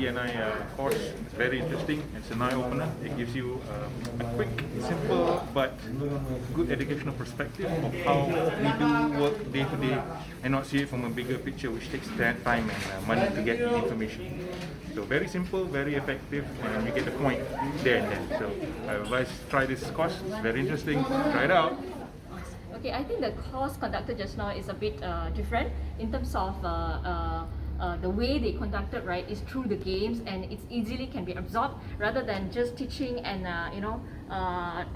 D&I course. It's very interesting. It's an eye-opener. It gives you a quick, simple, but good educational perspective of how we do work day to day and not see it from a bigger picture, which takes time and money to get information. So very simple, very effective, and you get the point there and then. So I advise try this course. It's very interesting. Try it out. Okay, I think the course conducted just now is a bit different in terms of the way they conducted, right, is through the games, and it's easily can be absorbed rather than just teaching and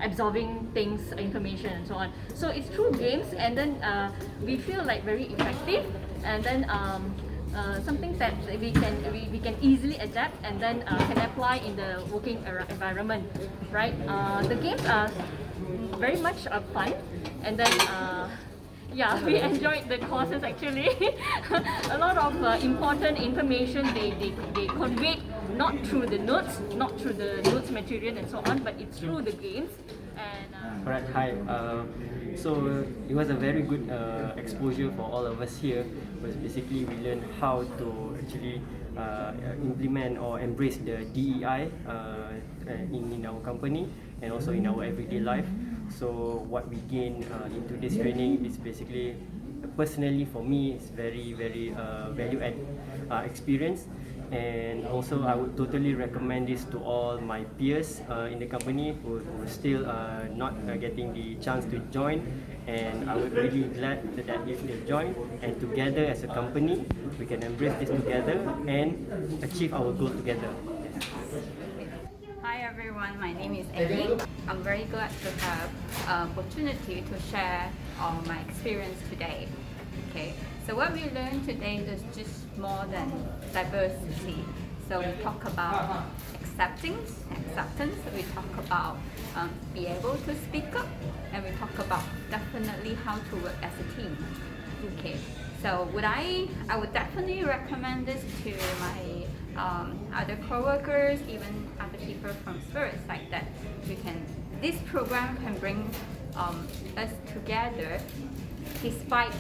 absorbing things, information and so on. So it's through games, and then we feel like very effective, and then something that we can easily adapt and then can apply in the working environment, right? The games are very much fun, and then yeah, we enjoyed the courses actually. A lot of important information they conveyed, not through the notes, not through the notes material and so on, but it's through the games. And Alright, hi. So it was a very good exposure for all of us here. Because basically we learned how to actually implement or embrace the DEI in our company and also in our everyday life. So what we gain into this training is basically, personally for me, it's very value add experience. And also I would totally recommend this to all my peers in the company who still not getting the chance to join, and I would really glad that if they join, and together as a company we can embrace this together and achieve our goal together. Hi everyone, my name is Amy. I'm very glad to have opportunity to share all my experience today. Okay, so what we learned today is just more than diversity. So we talk about acceptance, we talk about be able to speak up, and we talk about definitely how to work as a team. Okay, so I would definitely recommend this to my other co-workers, even other people from spirits, like that. This program can bring us together, despite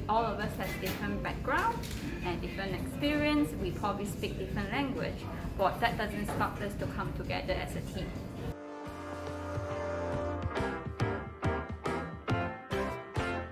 all of us has different background and different experience. We probably speak different language, but that doesn't stop us to come together as a team.